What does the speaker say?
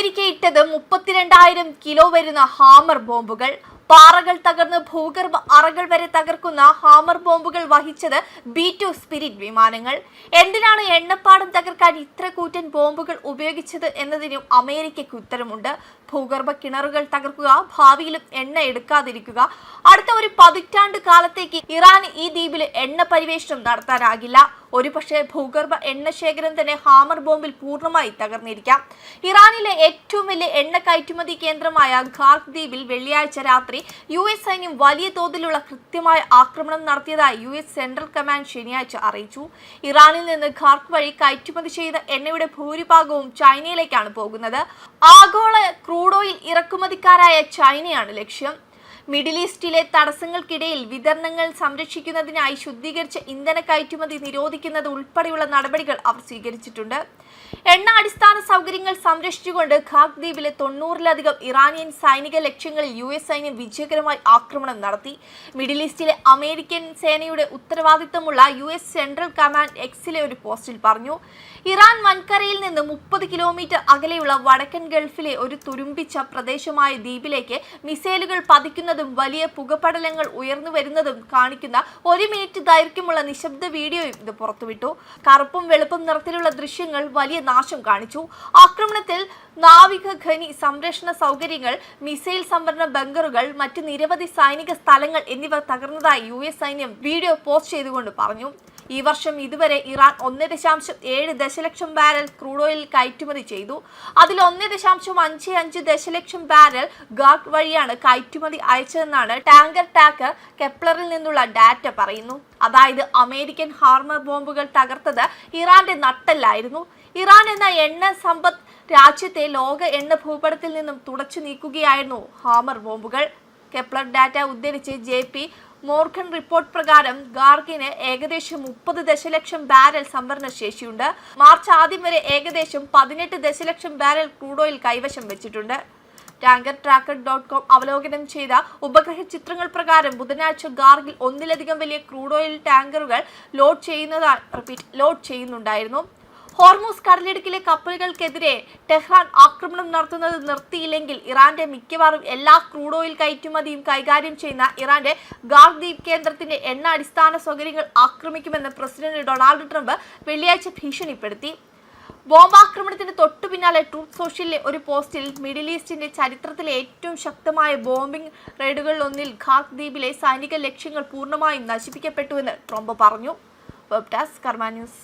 America ഇട്ടത് 32,000 kilo വരുന്ന hammer ബോംബുകൾ. പാറകൾ തകർന്ന് ഭൂഗർഭ അറകൾ വരെ തകർക്കുന്ന ഹാമർ ബോംബുകൾ വഹിച്ചത് B-2 സ്പിരിറ്റ് വിമാനങ്ങൾ. എന്തിനാണ് എണ്ണപ്പാടം തകർക്കാൻ ഇത്ര കൂറ്റൻ ബോംബുകൾ ഉപയോഗിച്ചത് എന്നതിനും അമേരിക്കയ്ക്ക് ഉത്തരമുണ്ട്. ഭൂഗർഭ കിണറുകൾ തകർക്കുക, ഭാവിയിലും എണ്ണ എടുക്കാതിരിക്കുക. അടുത്ത ഒരു പതിറ്റാണ്ട് കാലത്തേക്ക് ഇറാൻ ഈ ദ്വീപിൽ എണ്ണ പരിവേഷണം നടത്താനാകില്ല. ഒരുപക്ഷെ ഭൂഗർഭ എണ്ണ ശേഖരം തന്നെ ഹാമർ ബോംബിൽ പൂർണ്ണമായി തകർന്നിരിക്കാം. ഇറാനിലെ ഏറ്റവും വലിയ എണ്ണ കയറ്റുമതി കേന്ദ്രമായ ഖാർക്ക് ദ്വീപിൽ വെള്ളിയാഴ്ച രാത്രി US സൈന്യം വലിയ തോതിലുള്ള കൃത്യമായ ആക്രമണം നടത്തിയതായി US സെൻട്രൽ കമാൻഡ് ശനിയാഴ്ച അറിയിച്ചു. ഇറാനിൽ നിന്ന് ഖാർക്ക് വഴി കയറ്റുമതി ചെയ്ത എണ്ണയുടെ ഭൂരിഭാഗവും ചൈനയിലേക്കാണ് പോകുന്നത്. ആഗോള ക്രൂഡ് ഓയിൽ ഇറക്കുമതിക്കാരായ ചൈനയാണ് ലക്ഷ്യം. മിഡിൽ ഈസ്റ്റിലെ തടസ്സങ്ങൾക്കിടയിൽ വിതരണങ്ങൾ സംരക്ഷിക്കുന്നതിനായി ശുദ്ധീകരിച്ച ഇന്ധന കയറ്റുമതി നിരോധിക്കുന്നത് ഉൾപ്പെടെയുള്ള നടപടികൾ അവർ സ്വീകരിച്ചിട്ടുണ്ട്. എണ്ണ അടിസ്ഥാന സൗകര്യങ്ങൾ സംരക്ഷിച്ചുകൊണ്ട് ഖാർക്ക് ദ്വീപിലെ 90-ലധികം ഇറാനിയൻ സൈനിക ലക്ഷ്യങ്ങളിൽ US സൈന്യം വിജയകരമായി ആക്രമണം നടത്തി. മിഡിൽ ഈസ്റ്റിലെ അമേരിക്കൻ സേനയുടെ ഉത്തരവാദിത്തമുള്ള US സെൻട്രൽ കമാൻഡ് എക്സിലെ ഒരു പോസ്റ്റിൽ പറഞ്ഞു. ഇറാൻ വൻകരയിൽ നിന്ന് 30 കിലോമീറ്റർ അകലെയുള്ള വടക്കൻ ഗൾഫിലെ ഒരു തുരുമ്പിച്ച പ്രദേശമായ ദ്വീപിലേക്ക് മിസൈലുകൾ പതിക്കുന്നതും വലിയ പുകപടലങ്ങൾ ഉയർന്നു വരുന്നതും കാണിക്കുന്ന 1 മിനിറ്റ് ദൈർഘ്യമുള്ള നിശബ്ദ വീഡിയോയും ഇത് പുറത്തുവിട്ടു. കറുപ്പും വെളുപ്പും നിറത്തിലുള്ള ദൃശ്യങ്ങൾ വലിയ നാശം കാണിച്ചു. ആക്രമണത്തിൽ നാവിക ഖനി സംരക്ഷണ സൗകര്യങ്ങൾ, മിസൈൽ സംഭരണ ബങ്കറുകൾ, മറ്റ് നിരവധി സൈനിക സ്ഥലങ്ങൾ എന്നിവ തകർന്നതായി US സൈന്യം വീഡിയോ പോസ്റ്റ് ചെയ്തുകൊണ്ട് പറഞ്ഞു. ഈ വർഷം ഇതുവരെ ഇറാൻ 1.7 ദശലക്ഷം ബാരൽ ക്രൂഡ് ഓയിൽ കയറ്റുമതി ചെയ്തു. അതിൽ 1.55 ദശലക്ഷം ബാരൽ ഖാർക്ക് വഴിയാണ് കയറ്റുമതി അയച്ചതെന്നാണ് ടാങ്കർ ടാക്കർ കെപ്ലറിൽ നിന്നുള്ള ഡാറ്റ പറയുന്നു. അതായത് അമേരിക്കൻ ഹാമർ ബോംബുകൾ തകർത്തത് ഇറാന്റെ നട്ടെല്ലായിരുന്നു. ഇറാൻ എന്ന എണ്ണ സമ്പദ് രാജ്യത്തെ ലോക എണ്ണ ഭൂപടത്തിൽ നിന്നും തുടച്ചു നീക്കുകയായിരുന്നു ഹാമർ ബോംബുകൾ. കെപ്ലർ ഡാറ്റ ഉദ്ധരിച്ച് JP മോർഗൻ റിപ്പോർട്ട് പ്രകാരം ഖാർക്കിന് ഏകദേശം 30 ദശലക്ഷം ബാരൽ സംഭരണ ശേഷിയുണ്ട്. മാർച്ച് ആദ്യം വരെ ഏകദേശം 18 ദശലക്ഷം ബാരൽ ക്രൂഡ് ഓയിൽ കൈവശം വെച്ചിട്ടുണ്ട്. ടാങ്കർ ട്രാക്കർ.com അവലോകനം ചെയ്ത ഉപഗ്രഹ ചിത്രങ്ങൾ പ്രകാരം ബുധനാഴ്ച ഖാർക്കിൽ ഒന്നിലധികം വലിയ ക്രൂഡ് ഓയിൽ ടാങ്കറുകൾ ലോഡ് ചെയ്യുന്നുണ്ടായിരുന്നു. ഹോർമൂസ് കടലിടുക്കിലെ കപ്പലുകൾക്കെതിരെ ടെഹ്റാൻ ആക്രമണം നടത്തുന്നത് നിർത്തിയില്ലെങ്കിൽ ഇറാന്റെ മിക്കവാറും എല്ലാ ക്രൂഡ് ഓയിൽ കയറ്റുമതിയും കൈകാര്യം ചെയ്യുന്ന ഇറാന്റെ ഖാർക്ക് ദ്വീപ് കേന്ദ്രത്തിന്റെ എണ്ണ അടിസ്ഥാന സൗകര്യങ്ങൾ ആക്രമിക്കുമെന്ന് പ്രസിഡന്റ് ഡൊണാൾഡ് ട്രംപ് വെള്ളിയാഴ്ച ഭീഷണിപ്പെടുത്തി. ബോംബാക്രമണത്തിന് തൊട്ടു പിന്നാലെ ട്രൂത്ത് സോഷ്യലിലെ ഒരു പോസ്റ്റിൽ മിഡിൽ ഈസ്റ്റിന്റെ ചരിത്രത്തിലെ ഏറ്റവും ശക്തമായ ബോംബിംഗ് റെയ്ഡുകളിലൊന്നിൽ ഖാർക്ക് ദ്വീപിലെ സൈനിക ലക്ഷ്യങ്ങൾ പൂർണ്ണമായും നശിപ്പിക്കപ്പെട്ടുവെന്ന് ട്രംപ് പറഞ്ഞു. വെബ് ഡെസ്ക് കർമ്മ ന്യൂസ്.